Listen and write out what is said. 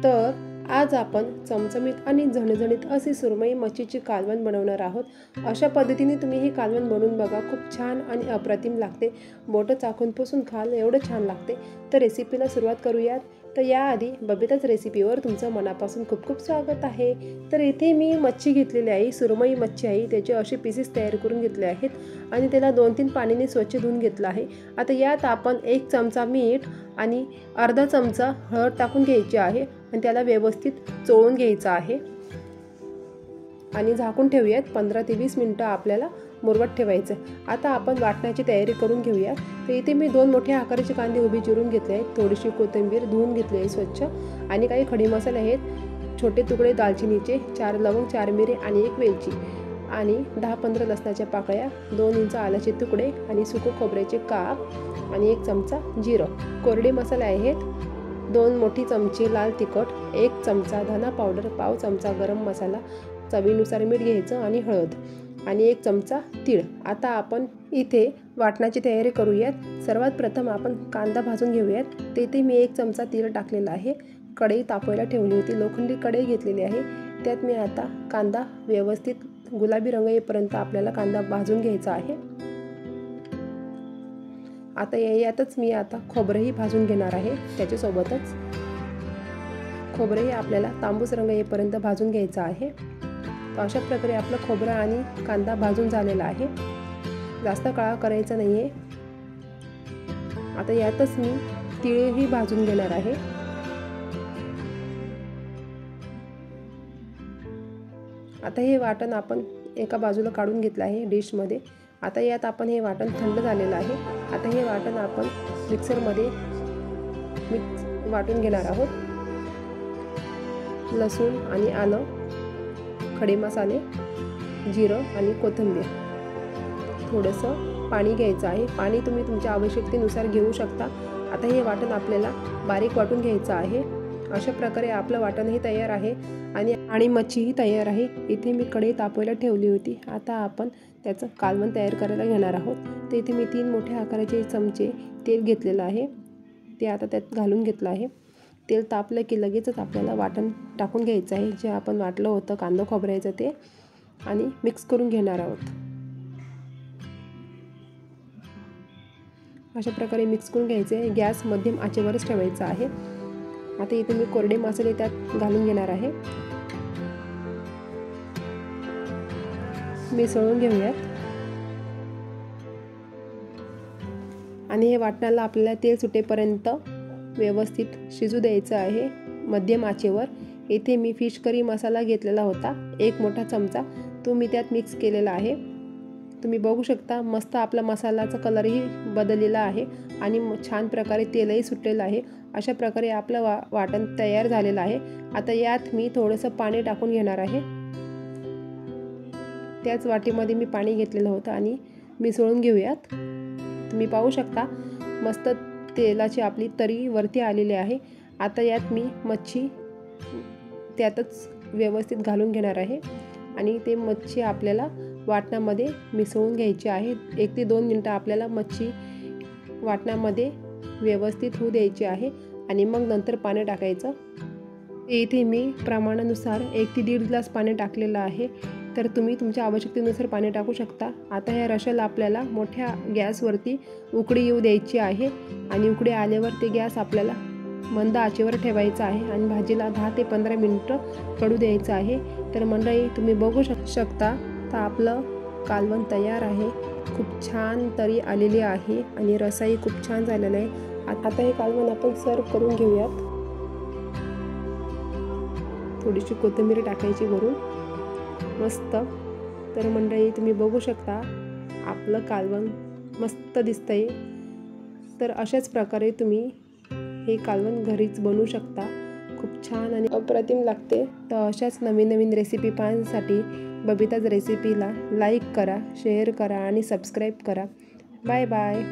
तर आज आपण चमचमीत आणि झणझणीत अशी सुरमई मच्छीची कालवण बनवणार आहोत। अशा पद्धतीने तुम्ही ही कालवण बनवून बघा, खूप छान आणि अप्रतिम लागते। बोटं चाखूनपासून खाल एवढं छान लागते। तर रेसिपीला सुरुवात करूयात। तर याआधी बबिताच रेसिपीवर तुमचं मनापासून खूप खूप स्वागत आहे। तर इथे मी मच्छी घेतलेली आहे, सुरमई मच्छी आहे। त्याचे असे पीसेस तयार करून घेतले आहेत आणि त्याला 2-3 पाण्याने स्वच्छ धुवून घेतलं आहे। आता यात आपण 1 चमचा मीठ आणि अर्धा चमचा हळद टाकून घ्यायची आहे आणि त्याला व्यवस्थित चोळून घ्यायचं आहे आणि झाकून ठेवूयात। 15 ते 20 मिनिटं आपल्याला मुरवत ठेवायचं। आता आपण वाटण्याची तयारी करून घेऊया। तर इथे मी 2 मोठ्या आकाराचे कांदे उभे चिरून घेतले आहेत, थोडीशी कोथिंबीर धुवून घेतली आहे स्वच्छ आणि काही खडे मसाले आहेत, छोटे तुकडे दालचिनीचे, 4 लवंग, 4 मिरी आणि 1 वेलची आणि 10-15 लसणाच्या पाकळ्या, 2 इंच आल्याचे तुकडे आणि सुकं खोबऱ्याचे काप आणि 1 चमचा जिरं। कोरडे मसाले आहेत, 2 मोठी चमचे लाल तिखट, 1 चमचा धना पावडर, पाव चमचा गरम मसाला, चवीनुसार मीठ घ्यायचं आणि हळद आणि 1 चमचा तीळ। आता आपण इथे वाटणाची तयारी करूयात। सर्वात प्रथम आपण कांदा भाजून घेऊयात। तेथे मी 1 चमचा तीळ टाकलेला आहे। कढई तापवायला ठेवली होती, लोखंडी कढई घेतलेली आहे। त्यात मी आता कांदा व्यवस्थित गुलाबी रंग येईपर्यंत आपल्याला कांदा भाजून घ्यायचा आहे। आता यातच मी आता खोबरंही भाजून घेणार आहे। त्याच्यासोबतच खोबरंही आपल्याला तांबूस रंग येईपर्यंत भाजून घ्यायचं आहे। तर अशा प्रकारे आपलं खोबरं आणि कांदा भाजून झालेला आहे, जास्त काळा करायचा नाही आहे। आता यातच मी तीळही भाजून घेणार आहे। आता हे वाटण आपण एका बाजूला काढून घेतलं आहे डिशमध्ये। आता यात आपण हे वाटण थंड झालेलं आहे। आता हे वाटण आपण मिक्सरमध्ये वाटून घेणार आहोत। लसूण आणि आलं, खडे मसाले, जिरं आणि कोथिंबीर, थोडंसं पाणी घ्यायचं आहे। पाणी तुम्ही तुमच्या आवश्यकतेनुसार घेऊ शकता। आता हे वाटण आपल्याला बारीक वाटून घ्यायचं आहे। अशा प्रकारे आपलं वाटणही तयार आहे आणि मच्छीही तयार आहे। इथे मी कढई तापवायला ठेवली होती। आता आपण त्याचं कालवण तयार करायला घेणार आहोत। तर इथे मी 3 मोठ्या आकाराचे चमचे तेल घेतलेलं आहे, ते आता त्यात घालून घेतलं आहे। तेल तापलं की लगेचच आपल्याला वाटण टाकून घ्यायचं आहे, जे आपण वाटलं होतं कांदा खोबऱ्याचं ते, आणि मिक्स करून घेणार आहोत। अशा प्रकारे मिक्स करून घ्यायचे आहे। गॅस मध्यम आचेवरच ठेवायचा आहे। आता इथे मी कोरडे मसाले त्यात घालून घेणार आहे, मिसळून घेऊयात आणि हे वाटणाला आपल्याला तेल सुटेपर्यंत व्यवस्थित शिजू द्यायचं आहे मध्यम आचेवर। इथे मी फिश करी मसाला घेतलेला होता, 1 मोठा चमचा, तो मी त्यात मिक्स केलेला आहे। तुम्ही बघू शकता मस्त आपला मसाल्याचा कलरही बदललेला आहे आणि छान प्रकारे तेलही सुटलेलं आहे। अशा प्रकारे आपलं वाटण तयार झालेलं आहे। आता यात मी थोडंसं पाणी टाकून घेणार आहे। त्याच वाटीमध्ये मी पाणी घेतलेलं होतं आणि मिसळून घेऊयात। तुम्ही पाहू शकता मस्त तेलाची आपली तरी वरती आलेली आहे। आता यात मी मच्छी त्यातच व्यवस्थित घालून घेणार आहे आणि ते मच्छी आपल्याला वाटणामध्ये मिसळून घ्यायची आहे। 1 ते 2 मिनिटं आपल्याला मच्छी वाटणामध्ये व्यवस्थित होऊ द्यायची आहे आणि मग नंतर पाणी टाकायचं। इथे मी प्रमाणानुसार 1 ते 1.5 ग्लास पाणी टाकलेलं आहे, तर तुम्ही तुमच्या आवश्यकतेनुसार पाणी टाकू शकता। आता या रशाला आपल्याला मोठ्या गॅसवरती उकळी येऊ द्यायची आहे आणि उकळी आल्यावर ते गॅस आपल्याला मंद आचेवर ठेवायचं आहे आणि भाजीला 10 ते 15 मिनिटं कढू द्यायचं आहे। तर मंडळी तुम्ही बघू शकता तर आपलं कालवण तयार आहे। खूप छान तरी आलेली आहे आणि रसाही खूप छान झालेला आहे। आता हे कालवण आपण सर्व करून घेऊयात। थोडीशी कोथिंबीर टाकायची वरून मस्त। तर मंडळी तुम्ही बघू शकता आपलं कालवण मस्त दिसतंय। तर अशाच प्रकारे तुम्ही हे कालवण घरीच बनवू शकता, खूप छान आणि अप्रतिम लागते। तर अशाच नवीन रेसिपी पाहण्यासाठी बबिताज रेसिपीला लाईक करा, शेअर करा आणि सबस्क्राईब करा। Bye bye.